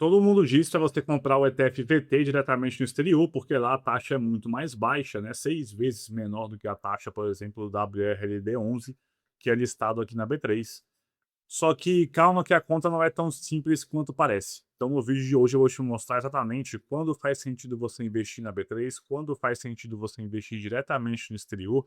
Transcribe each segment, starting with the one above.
Todo mundo diz para você comprar o ETF VT diretamente no exterior, porque lá a taxa é muito mais baixa, né? 6 vezes menor do que a taxa, por exemplo, do WRLD11, que é listado aqui na B3. Só que calma que a conta não é tão simples quanto parece. Então no vídeo de hoje eu vou te mostrar exatamente quando faz sentido você investir na B3, quando faz sentido você investir diretamente no exterior,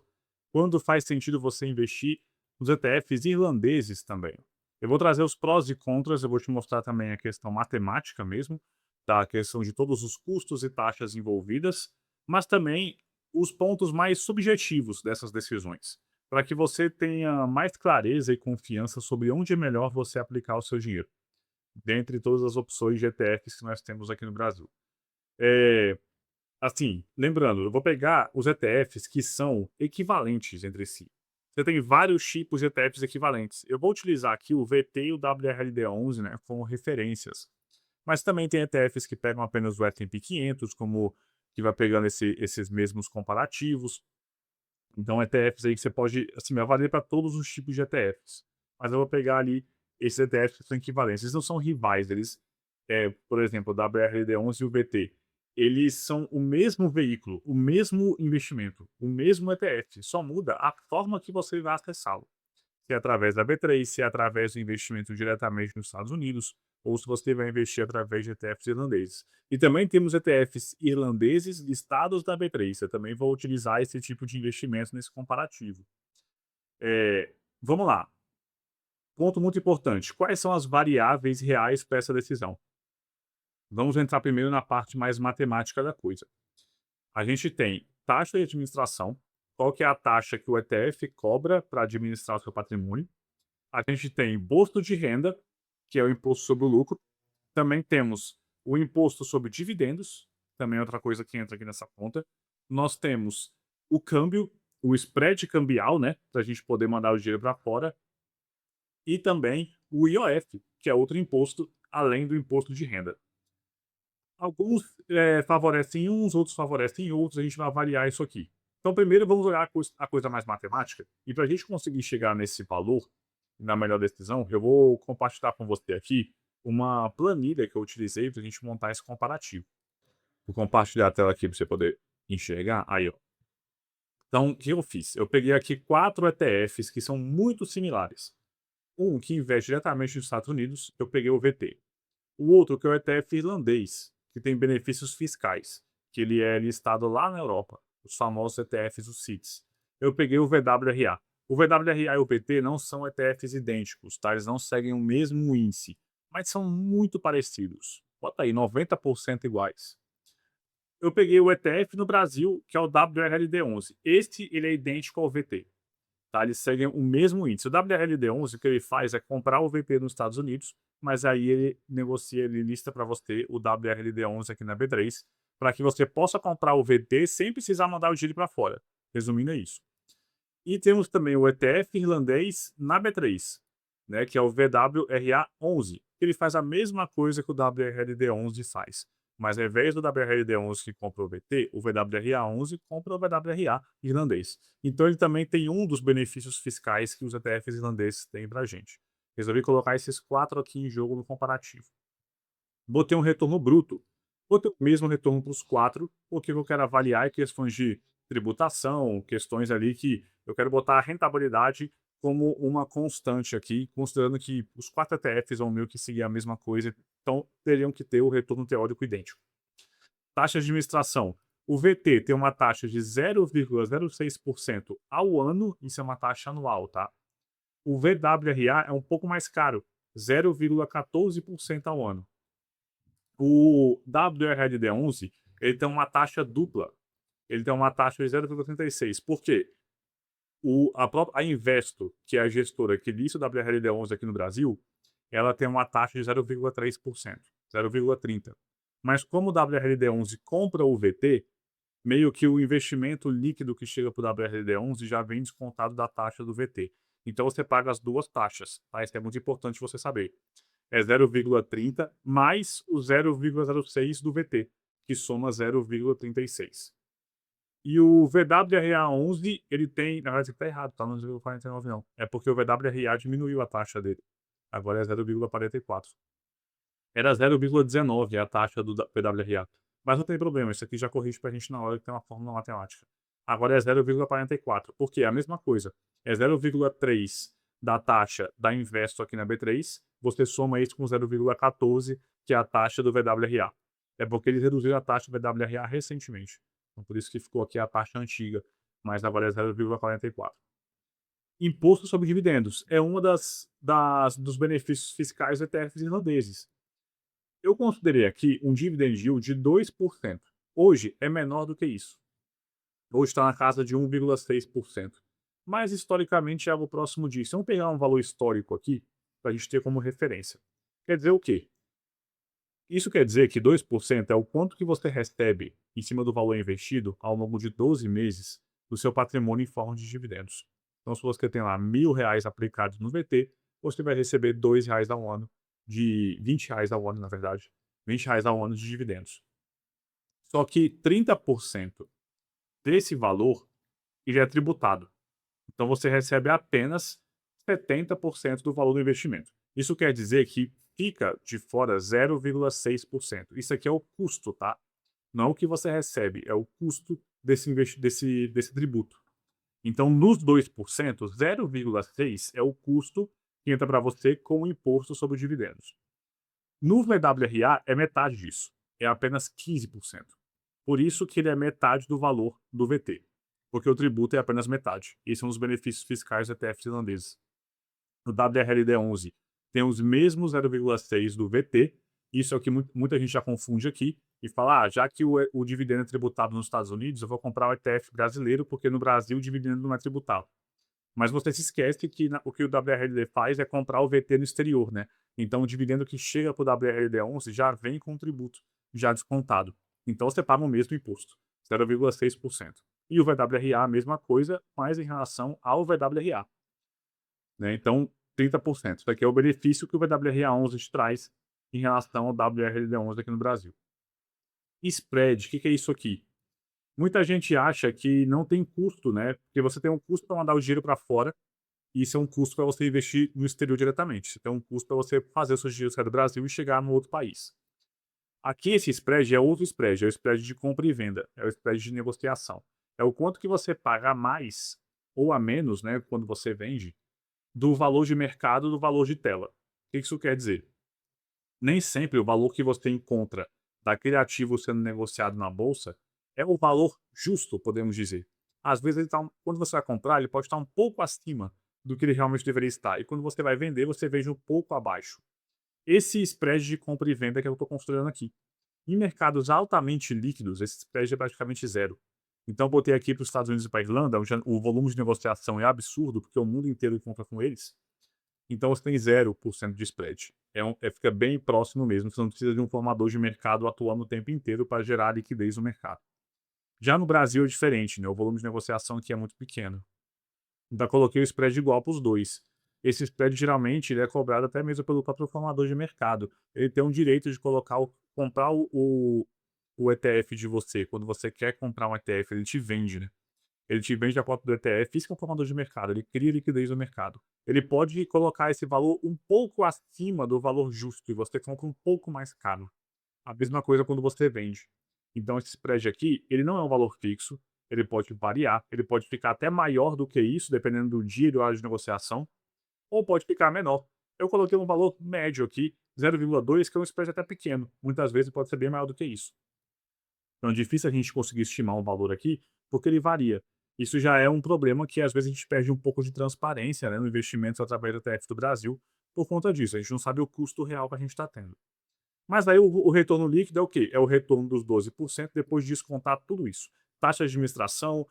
quando faz sentido você investir nos ETFs irlandeses também. Eu vou trazer os prós e contras, eu vou te mostrar também a questão matemática mesmo, tá? A questão de todos os custos e taxas envolvidas, mas também os pontos mais subjetivos dessas decisões, para que você tenha mais clareza e confiança sobre onde é melhor você aplicar o seu dinheiro, dentre todas as opções de ETFs que nós temos aqui no Brasil. É, assim, lembrando, eu vou pegar os ETFs que são equivalentes entre si. Você tem vários tipos de ETFs equivalentes. Eu vou utilizar aqui o VT e o WRLD11, né, como referências. Mas também tem ETFs que pegam apenas o S&P 500, como que vai pegando esses mesmos comparativos. Então, ETFs aí que você pode, assim, avaliar para todos os tipos de ETFs. Mas eu vou pegar ali esses ETFs que são equivalentes. Eles não são rivais, eles, por exemplo, o WRD11 e o VT. Eles são o mesmo veículo, o mesmo investimento, o mesmo ETF, só muda a forma que você vai acessá-lo. Se é através da B3, se é através do investimento diretamente nos Estados Unidos, ou se você vai investir através de ETFs irlandeses. E também temos ETFs irlandeses listados da B3. Eu também vou utilizar esse tipo de investimento nesse comparativo. Vamos lá. Ponto muito importante. Quais são as variáveis reais para essa decisão? Vamos entrar primeiro na parte mais matemática da coisa. A gente tem taxa de administração, qual que é a taxa que o ETF cobra para administrar o seu patrimônio. A gente tem imposto de renda, que é o imposto sobre o lucro. Também temos o imposto sobre dividendos, também é outra coisa que entra aqui nessa conta. Nós temos o câmbio, o spread cambial, né, para a gente poder mandar o dinheiro para fora. E também o IOF, que é outro imposto, além do imposto de renda. Alguns favorecem uns, outros favorecem outros, a gente vai avaliar isso aqui. Então, primeiro vamos olhar a coisa mais matemática, e para a gente conseguir chegar nesse valor, na melhor decisão, eu vou compartilhar com você aqui uma planilha que eu utilizei para a gente montar esse comparativo. Vou compartilhar a tela aqui para você poder enxergar. Aí, ó. Então, o que eu fiz? Eu peguei aqui 4 ETFs que são muito similares. Um que investe diretamente nos Estados Unidos, eu peguei o VT. O outro que é o ETF irlandês, que tem benefícios fiscais, que ele é listado lá na Europa, os famosos ETFs, os CITs. Eu peguei o VWRA. O VWRA e o PT não são ETFs idênticos, tá? Eles não seguem o mesmo índice, mas são muito parecidos. Bota aí, 90% iguais. Eu peguei o ETF no Brasil, que é o WRLD11. Este ele é idêntico ao VT. Tá? Eles seguem o mesmo índice. O WRLD11, o que ele faz é comprar o VP nos Estados Unidos, mas aí ele negocia, ele lista para você o WRLD11 aqui na B3, para que você possa comprar o VT sem precisar mandar o dinheiro para fora. Resumindo, é isso. E temos também o ETF irlandês na B3, né, que é o VWRA11. Ele faz a mesma coisa que o WRLD11 faz. Mas ao invés do WRLD11 que compra o VT, o VWRA11 compra o VWRA irlandês. Então ele também tem um dos benefícios fiscais que os ETFs irlandeses têm para a gente. Resolvi colocar esses 4 aqui em jogo no comparativo. Botei um retorno bruto. Botei o mesmo retorno para os 4, porque eu quero avaliar questões de tributação, questões ali que eu quero botar a rentabilidade como uma constante aqui, considerando que os 4 ETFs vão meio que seguir a mesma coisa, então teriam que ter o retorno teórico idêntico. Taxa de administração. O VT tem uma taxa de 0,06% ao ano, isso é uma taxa anual, tá? O VWRA é um pouco mais caro, 0,14% ao ano. O WRLD11, ele tem uma taxa dupla. Ele tem uma taxa de 0,36. Por quê? A Investo, que é a gestora que lista o WRLD11 aqui no Brasil, ela tem uma taxa de 0,3%, 0,30. Mas como o WRLD11 compra o VT, meio que o investimento líquido que chega para o WRLD11 já vem descontado da taxa do VT. Então você paga as duas taxas, tá? Isso é muito importante você saber. É 0,30 mais o 0,06 do VT, que soma 0,36. E o VWRA11, ele tem. Na verdade, está errado, tá no 0,49 não. É porque o VWRA diminuiu a taxa dele. Agora é 0,44. Era 0,19 a taxa do PWRA. Mas não tem problema, isso aqui já corrige pra gente na hora que tem uma fórmula matemática. Agora é 0,44, porque é a mesma coisa. É 0,3 da taxa da Investo aqui na B3, você soma isso com 0,14, que é a taxa do VWRA. É porque eles reduziram a taxa do VWRA recentemente. Então por isso que ficou aqui a taxa antiga, mas agora é 0,44. Imposto sobre dividendos é uma dos benefícios fiscais de ETFs irlandeses. Eu considerei aqui um dividend yield de 2%. Hoje é menor do que isso. Hoje está na casa de 1,6%. Mas historicamente é algo próximo disso. Vamos pegar um valor histórico aqui para a gente ter como referência. Quer dizer o quê? Isso quer dizer que 2% é o quanto que você recebe em cima do valor investido ao longo de 12 meses do seu patrimônio em forma de dividendos. Então, se você tem lá R$ 1.000 aplicados no VT, você vai receber R$ 2 ao ano, de R$ 20 ao ano, na verdade, R$ 20 ao ano de dividendos. Só que 30% desse valor ele é tributado. Então, você recebe apenas 70% do valor do investimento. Isso quer dizer que fica de fora 0,6%. Isso aqui é o custo, tá? Não é o que você recebe, é o custo desse tributo. Então, nos 2%, 0,6% é o custo que entra para você com o imposto sobre os dividendos. No VWRA é metade disso, é apenas 15%. Por isso que ele é metade do valor do VT, porque o tributo é apenas metade. Esses são os benefícios fiscais do ETF irlandeses. No WRLD11 tem os mesmos 0,6 do VT, isso é o que muita gente já confunde aqui, e fala, já que o dividendo é tributado nos Estados Unidos, eu vou comprar o ETF brasileiro, porque no Brasil o dividendo não é tributado. Mas você se esquece que o que o WRLD faz é comprar o VT no exterior, né? Então o dividendo que chega para o WRLD11 já vem com tributo, já descontado. Então você paga o mesmo imposto, 0,6%. E o VWRA a mesma coisa, mas em relação ao VWRA. Né? Então, 30%. Isso aqui é o benefício que o VWRA11 te traz em relação ao WRLD11 aqui no Brasil. Spread, o que é isso aqui? Muita gente acha que não tem custo, né? Porque você tem um custo para mandar o dinheiro para fora, e isso é um custo para você investir no exterior diretamente. Você tem um custo para você fazer o seu dinheiro sair do Brasil e chegar no outro país. Aqui esse spread é outro spread, é o spread de compra e venda, é o spread de negociação. É o quanto que você paga a mais ou a menos, né, quando você vende, do valor de mercado do valor de tela. O que isso quer dizer? Nem sempre o valor que você encontra daquele ativo sendo negociado na bolsa é o valor justo, podemos dizer. Às vezes, quando você vai comprar, ele pode estar um pouco acima do que ele realmente deveria estar. E quando você vai vender, você vende um pouco abaixo. Esse spread de compra e venda que eu estou considerando aqui. Em mercados altamente líquidos, esse spread é praticamente zero. Então, eu botei aqui para os Estados Unidos e para a Irlanda, onde o volume de negociação é absurdo, porque o mundo inteiro compra com eles. Então você tem 0% de spread. Fica bem próximo mesmo, você não precisa de um formador de mercado atuando o tempo inteiro para gerar liquidez no mercado. Já no Brasil é diferente, né? O volume de negociação aqui é muito pequeno. Então coloquei o spread igual para os dois. Esse spread geralmente ele é cobrado até mesmo pelo próprio formador de mercado. Ele tem o direito de comprar o ETF de você. Quando você quer comprar um ETF, ele te vende, né? Ele te vende a cota do ETF, isso que é um formador de mercado, ele cria liquidez no mercado. Ele pode colocar esse valor um pouco acima do valor justo e você compra um pouco mais caro. A mesma coisa quando você vende. Então esse spread aqui, ele não é um valor fixo, ele pode variar, ele pode ficar até maior do que isso, dependendo do dia e do horário de negociação, ou pode ficar menor. Eu coloquei um valor médio aqui, 0,2, que é um spread até pequeno. Muitas vezes pode ser bem maior do que isso. Então é difícil a gente conseguir estimar um valor aqui, porque ele varia. Isso já é um problema que às vezes a gente perde um pouco de transparência, né, no investimento através do ETF do Brasil, por conta disso. A gente não sabe o custo real que a gente está tendo. Mas aí o retorno líquido é o quê? É o retorno dos 12% depois de descontar tudo isso. Taxa de administração,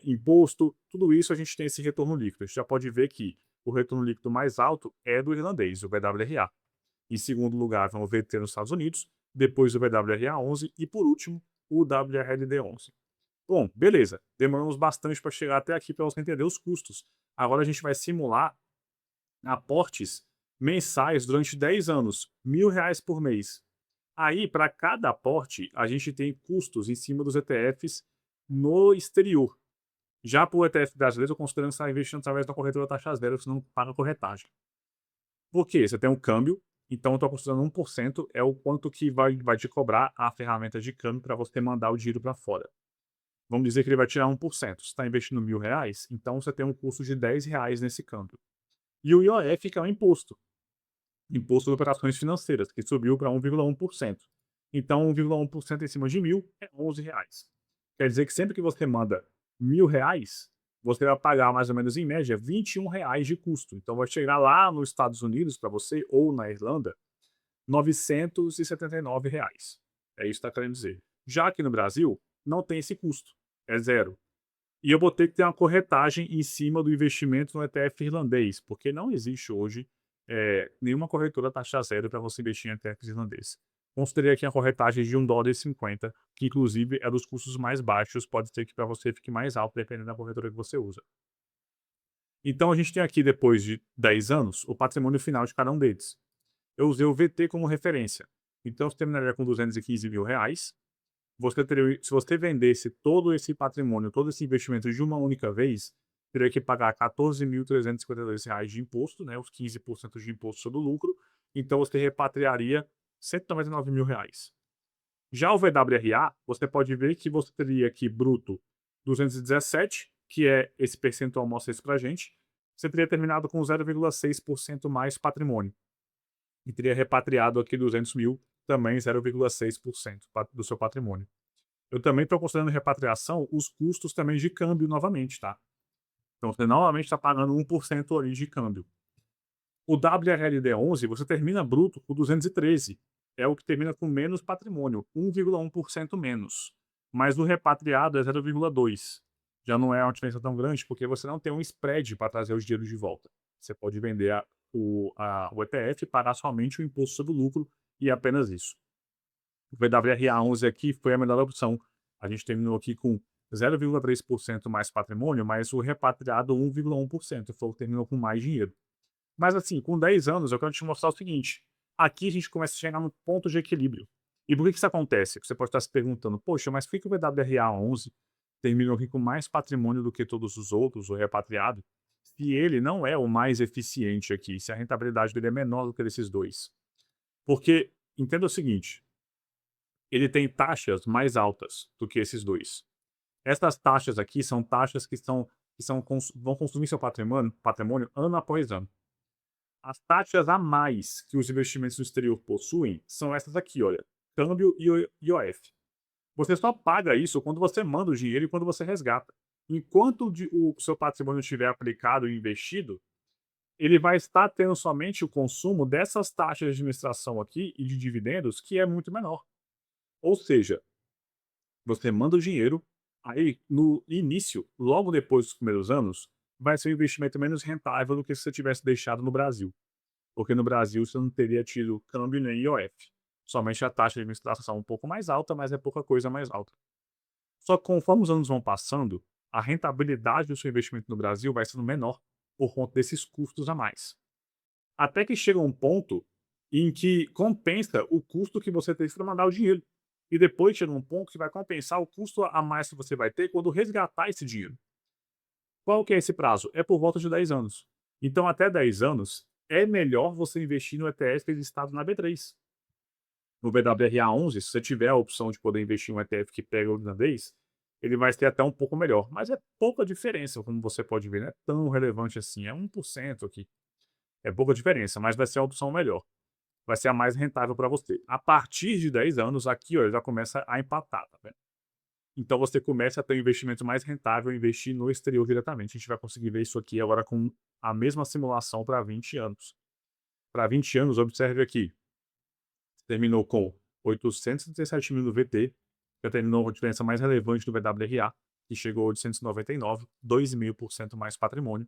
imposto, tudo isso a gente tem esse retorno líquido. A gente já pode ver que o retorno líquido mais alto é do irlandês, o BWRA. Em segundo lugar, vem o VT nos Estados Unidos, depois o BWRA11 e, por último, o WRLD11. Bom, beleza. Demoramos bastante para chegar até aqui para você entender os custos. Agora a gente vai simular aportes mensais durante 10 anos, R$ 1.000 por mês. Aí, para cada aporte, a gente tem custos em cima dos ETFs no exterior. Já para o ETF brasileiro, eu considero que você está investindo através da corretora taxa zero, você não paga corretagem. Por quê? Você tem um câmbio, Então eu estou considerando 1% é o quanto que vai te cobrar a ferramenta de câmbio para você mandar o dinheiro para fora. Vamos dizer que ele vai tirar 1%. Você está investindo R$ 1.000, então você tem um custo de R$ 10 nesse câmbio. E o IOF, que é o imposto de operações financeiras, que subiu para 1,1%. Então 1,1% em cima de 1.000 é R$ 11. Quer dizer que sempre que você manda R$ 1.000, você vai pagar mais ou menos em média R$ 21 de custo. Então vai chegar lá nos Estados Unidos para você, ou na Irlanda, R$ 979. É isso que está querendo dizer. Já aqui no Brasil, não tem esse custo. É zero. E eu vou ter que ter uma corretagem em cima do investimento no ETF irlandês, porque não existe hoje nenhuma corretora taxa zero para você investir em ETFs irlandês. Considerei aqui a corretagem de US$ 1,50, que inclusive é dos custos mais baixos, pode ser que para você fique mais alto, dependendo da corretora que você usa. Então a gente tem aqui, depois de 10 anos, o patrimônio final de cada um deles. Eu usei o VT como referência. Então você terminaria com R$ 215.000. Se você vendesse todo esse patrimônio, todo esse investimento de uma única vez, teria que pagar R$ 14.352 de imposto, né, os 15% de imposto sobre o lucro. Então você repatriaria R$ 199.000. Já o VWRA, você pode ver que você teria aqui bruto 217, que é esse percentual, mostra isso pra gente. Você teria terminado com 0,6% mais patrimônio. E teria repatriado aqui 200 mil, também 0,6% do seu patrimônio. Eu também estou considerando repatriação os custos também de câmbio novamente, tá? Então você novamente está pagando 1% ali de câmbio. O WRLD11 você termina bruto com 213. É o que termina com menos patrimônio, 1,1% menos. Mas o repatriado é 0,2. Já não é uma diferença tão grande, porque você não tem um spread para trazer os dinheiros de volta. Você pode vender o ETF e pagar somente o imposto sobre o lucro, e apenas isso. O VWRA11 aqui foi a melhor opção. A gente terminou aqui com 0,3% mais patrimônio, mas o repatriado 1,1%. Foi o que terminou com mais dinheiro. Mas assim, com 10 anos, eu quero te mostrar o seguinte. Aqui a gente começa a chegar no ponto de equilíbrio. E por que isso acontece? Você pode estar se perguntando, poxa, mas por que o VWRA11 terminou aqui com mais patrimônio do que todos os outros, o repatriado, se ele não é o mais eficiente aqui, se a rentabilidade dele é menor do que desses dois? Porque, entenda o seguinte, ele tem taxas mais altas do que esses dois. Essas taxas aqui são taxas vão consumir seu patrimônio ano após ano. As taxas a mais que os investimentos no exterior possuem são essas aqui, olha, câmbio e IOF. Você só paga isso quando você manda o dinheiro e quando você resgata. Enquanto o seu patrimônio estiver aplicado e investido, ele vai estar tendo somente o consumo dessas taxas de administração aqui e de dividendos, que é muito menor. Ou seja, você manda o dinheiro, aí no início, logo depois dos primeiros anos, vai ser um investimento menos rentável do que se você tivesse deixado no Brasil. Porque no Brasil você não teria tido câmbio nem IOF. Somente a taxa de administração um pouco mais alta, mas é pouca coisa mais alta. Só que conforme os anos vão passando, a rentabilidade do seu investimento no Brasil vai sendo menor por conta desses custos a mais. Até que chega um ponto em que compensa o custo que você teve para mandar o dinheiro. E depois chega um ponto que vai compensar o custo a mais que você vai ter quando resgatar esse dinheiro. Qual que é esse prazo? É por volta de 10 anos. Então, até 10 anos, é melhor você investir no ETF listado na B3. No BWRA11, se você tiver a opção de poder investir em um ETF que pega a vez, ele vai ser até um pouco melhor. Mas é pouca diferença, como você pode ver, não é tão relevante assim, é 1% aqui. É pouca diferença, mas vai ser a opção melhor. Vai ser a mais rentável para você. A partir de 10 anos, aqui ó, já começa a empatar, tá vendo? Então você começa a ter um investimento mais rentável e investir no exterior diretamente. A gente vai conseguir ver isso aqui agora com a mesma simulação para 20 anos. Para 20 anos, observe aqui. Terminou com 837 mil no VT, já terminou a diferença mais relevante do VWRA, que chegou a 899, 2.000% mais patrimônio.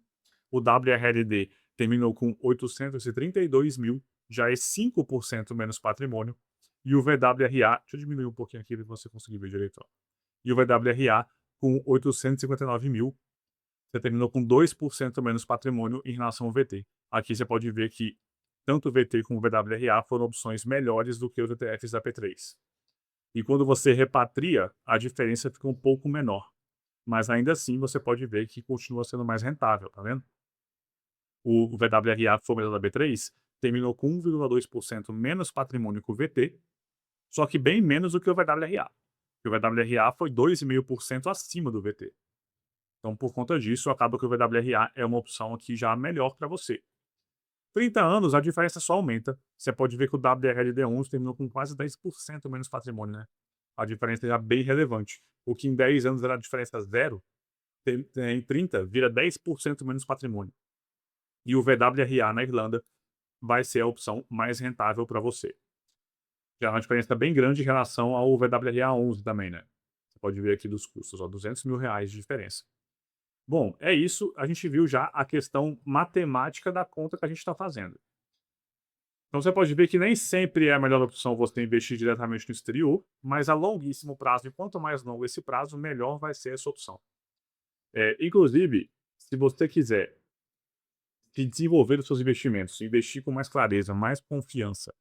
O WRLD terminou com 832 mil, já é 5% menos patrimônio. E o VWRA, deixa eu diminuir um pouquinho aqui para você conseguir ver direito. Ó. E o VWRA com 859 mil, você terminou com 2% menos patrimônio em relação ao VT. Aqui você pode ver que tanto o VT como o VWRA foram opções melhores do que os ETFs da P3. E quando você repatria, a diferença fica um pouco menor. Mas ainda assim você pode ver que continua sendo mais rentável, tá vendo? O VWRA foi o melhor da B3, terminou com 1,2% menos patrimônio que o VT, só que bem menos do que o VWRA. O VWRA foi 2,5% acima do VT. Então, por conta disso, acaba que o VWRA é uma opção aqui já melhor para você. 30 anos, a diferença só aumenta. Você pode ver que o WRLD11 terminou com quase 10% menos patrimônio, né? A diferença é bem relevante. O que em 10 anos era a diferença zero, em 30 vira 10% menos patrimônio. E o VWRA na Irlanda vai ser a opção mais rentável para você. Já é uma diferença bem grande em relação ao VWRA11 também, né? Você pode ver aqui dos custos, ó, R$ 200.000 de diferença. Bom, é isso. A gente viu já a questão matemática da conta que a gente está fazendo. Então você pode ver que nem sempre é a melhor opção você investir diretamente no exterior, mas a longuíssimo prazo, e quanto mais longo esse prazo, melhor vai ser essa opção. Inclusive, se você quiser se desenvolver os seus investimentos, investir com mais clareza, mais confiança,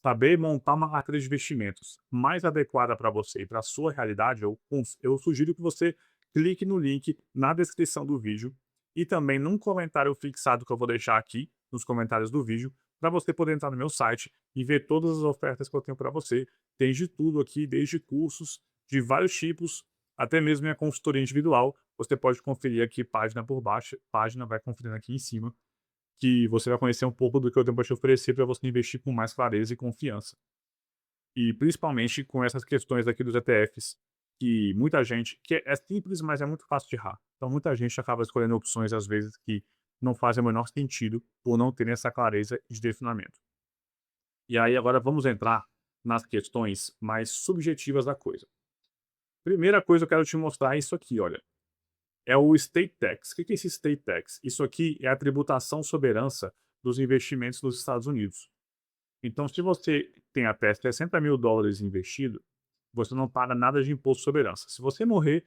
saber montar uma carteira de investimentos mais adequada para você e para a sua realidade, eu sugiro que você clique no link na descrição do vídeo e também num comentário fixado que eu vou deixar aqui nos comentários do vídeo, para você poder entrar no meu site e ver todas as ofertas que eu tenho para você. Tem de tudo aqui, desde cursos de vários tipos, até mesmo minha consultoria individual. Você pode conferir aqui página por baixo, página vai conferindo aqui em cima, que você vai conhecer um pouco do que eu tenho para te oferecer para você investir com mais clareza e confiança. E principalmente com essas questões aqui dos ETFs, que muita gente, que é simples, mas é muito fácil de errar. Então muita gente acaba escolhendo opções às vezes que não fazem o menor sentido por não ter essa clareza de direcionamento. E aí agora vamos entrar nas questões mais subjetivas da coisa. Primeira coisa que eu quero te mostrar é isso aqui, olha. É o State Tax. O que é esse State Tax? Isso aqui é a tributação sobre herança dos investimentos dos Estados Unidos. Então, se você tem até US$ 60.000 investido, você não paga nada de imposto sobre herança. Se você morrer,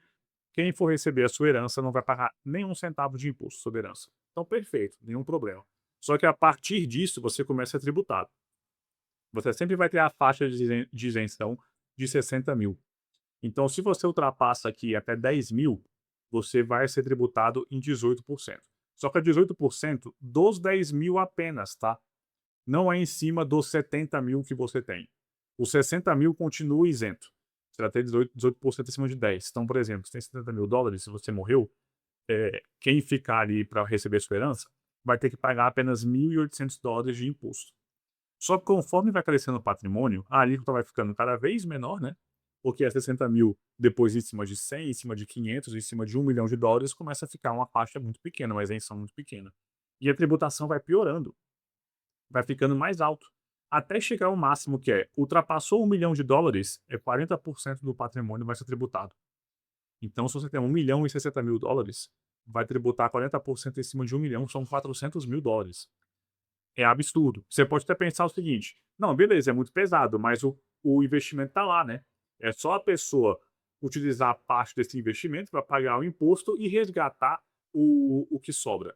quem for receber a sua herança não vai pagar nenhum centavo de imposto sobre herança. Então, perfeito, nenhum problema. Só que a partir disso, você começa a tributar. Você sempre vai ter a faixa de isenção de 60 mil. Então, se você ultrapassa aqui até 10 mil, você vai ser tributado em 18%. Só que é 18% dos 10 mil apenas, tá? Não é em cima dos 70 mil que você tem. Os 60 mil continua isento. Você vai ter 18% acima de 10. Então, por exemplo, você tem US$ 70.000, se você morreu, quem ficar ali para receber sua herança vai ter que pagar apenas US$ 1.800 de imposto. Só que conforme vai crescendo o patrimônio, a alíquota vai ficando cada vez menor, né? Porque é 60 mil, depois em cima de 100, em cima de 500, em cima de US$ 1 milhão, começa a ficar uma faixa muito pequena, uma isenção muito pequena. E a tributação vai piorando, vai ficando mais alto, até chegar ao máximo que ultrapassou US$ 1 milhão, 40% do patrimônio vai ser tributado. Então, se você tem US$ 1.060.000, vai tributar 40% em cima de 1 milhão, são US$ 400.000. É absurdo. Você pode até pensar o seguinte: não, beleza, é muito pesado, mas o investimento está lá, né? É só a pessoa utilizar parte desse investimento para pagar o imposto e resgatar o que sobra.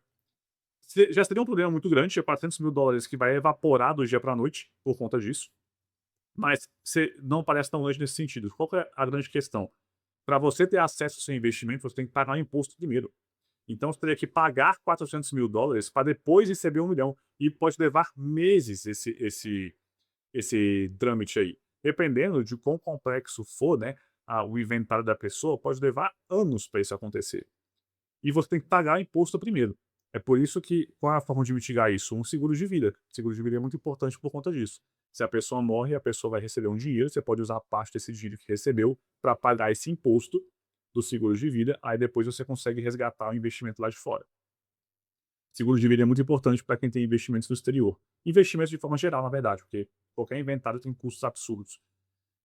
Já seria um problema muito grande, é US$ 400.000 que vai evaporar do dia para a noite por conta disso. Mas você não parece tão longe nesse sentido. Qual que é a grande questão? Para você ter acesso ao seu investimento, você tem que pagar o imposto primeiro. Então você teria que pagar US$ 400.000 para depois receber 1 milhão. E pode levar meses esse trâmite aí. Dependendo de quão complexo for, né, o inventário da pessoa, pode levar anos para isso acontecer. E você tem que pagar o imposto primeiro. É por isso que, qual é a forma de mitigar isso? Um seguro de vida. O seguro de vida é muito importante por conta disso. Se a pessoa morre, a pessoa vai receber um dinheiro, você pode usar parte desse dinheiro que recebeu para pagar esse imposto do seguro de vida, aí depois você consegue resgatar o investimento lá de fora. Seguro de vida é muito importante para quem tem investimentos no exterior. Investimentos de forma geral, na verdade, porque qualquer inventário tem custos absurdos.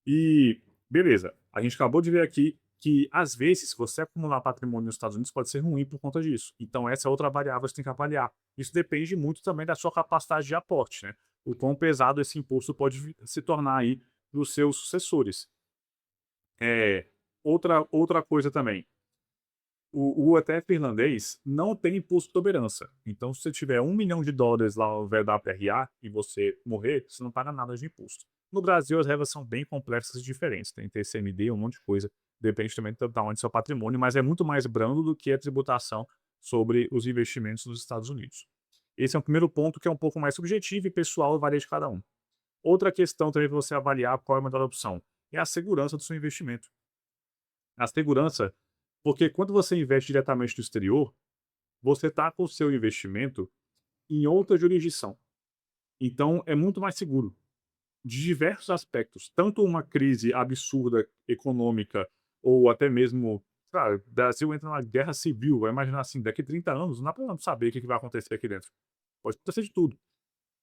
E, beleza, a gente acabou de ver aqui que, às vezes, você acumular patrimônio nos Estados Unidos pode ser ruim por conta disso. Então, essa é outra variável que você tem que avaliar. Isso depende muito também da sua capacidade de aporte, né? O quão pesado esse imposto pode se tornar aí para os seus sucessores. Outra coisa também. O ETF irlandês não tem imposto sobre herança. Então, se você tiver US$ 1 milhão lá no VWRA e você morrer, você não paga nada de imposto. No Brasil, as regras são bem complexas e diferentes. Tem TCMD, um monte de coisa. Depende também da onde é seu patrimônio, mas é muito mais brando do que a tributação sobre os investimentos nos Estados Unidos. Esse é o primeiro ponto que é um pouco mais subjetivo e pessoal, varia de cada um. Outra questão também para você avaliar qual é a melhor opção é a segurança do seu investimento. A segurança, porque quando você investe diretamente no exterior, você está com o seu investimento em outra jurisdição. Então é muito mais seguro, de diversos aspectos. Tanto uma crise absurda econômica ou até mesmo, cara, o Brasil entra numa guerra civil, vai imaginar assim, daqui 30 anos, não dá pra saber o que vai acontecer aqui dentro. Pode acontecer de tudo.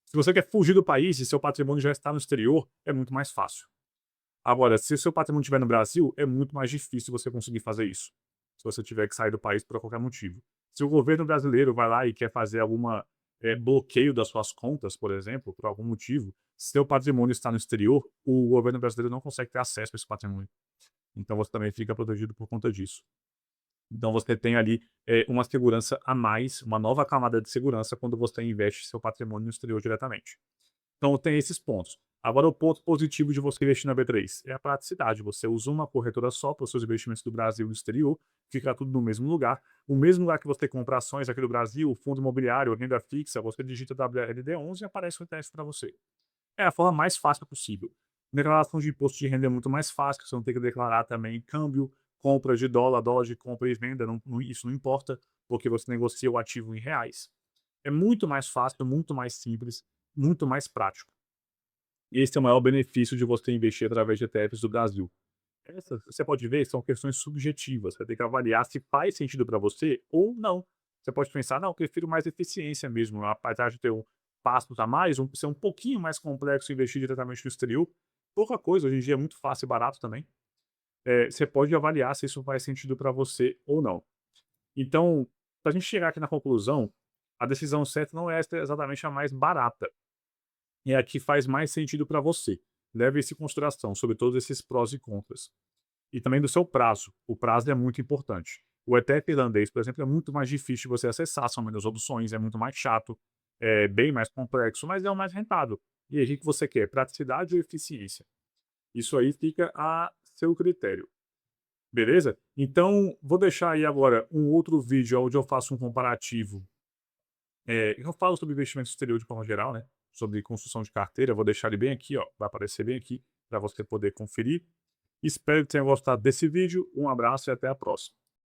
Se você quer fugir do país e seu patrimônio já está no exterior, é muito mais fácil. Agora, se o seu patrimônio estiver no Brasil, é muito mais difícil você conseguir fazer isso, se você tiver que sair do país por qualquer motivo. Se o governo brasileiro vai lá e quer fazer alguma bloqueio das suas contas, por exemplo, por algum motivo, se seu patrimônio está no exterior, o governo brasileiro não consegue ter acesso a esse patrimônio. Então você também fica protegido por conta disso. Então você tem ali uma segurança a mais, uma nova camada de segurança quando você investe seu patrimônio no exterior diretamente. Então tem esses pontos. Agora o ponto positivo de você investir na B3 é a praticidade. Você usa uma corretora só para os seus investimentos do Brasil e do exterior, fica tudo no mesmo lugar. O mesmo lugar que você compra ações aqui do Brasil, fundo imobiliário, renda fixa, você digita WRD11 e aparece o ETF para você. É a forma mais fácil possível. Declaração de imposto de renda é muito mais fácil, você não tem que declarar também câmbio, compra de dólar, dólar de compra e venda, isso não importa, porque você negocia o ativo em reais. É muito mais fácil, muito mais simples, muito mais prático. Esse é o maior benefício de você investir através de ETFs do Brasil. Essas, você pode ver, são questões subjetivas. Você tem que avaliar se faz sentido para você ou não. Você pode pensar, não, eu prefiro mais eficiência mesmo, apesar de ter passos a mais, ser um pouquinho mais complexo investir diretamente no exterior. Pouca coisa, hoje em dia é muito fácil e barato também. Você pode avaliar se isso faz sentido para você ou não. Então, para a gente chegar aqui na conclusão, a decisão certa não é exatamente a mais barata, é a que faz mais sentido para você. Leve isso em consideração sobre todos esses prós e contras. E também do seu prazo. O prazo é muito importante. O ETF irlandês, por exemplo, é muito mais difícil de você acessar, são menos opções, é muito mais chato, é bem mais complexo, mas é o mais rentável. E aí, o que você quer? Praticidade ou eficiência? Isso aí fica a seu critério. Beleza? Então, vou deixar aí agora um outro vídeo onde eu faço um comparativo. Eu falo sobre investimento exterior de forma geral, né? Sobre construção de carteira. Vou deixar ele bem aqui, ó. Vai aparecer bem aqui para você poder conferir. Espero que tenha gostado desse vídeo. Um abraço e até a próxima.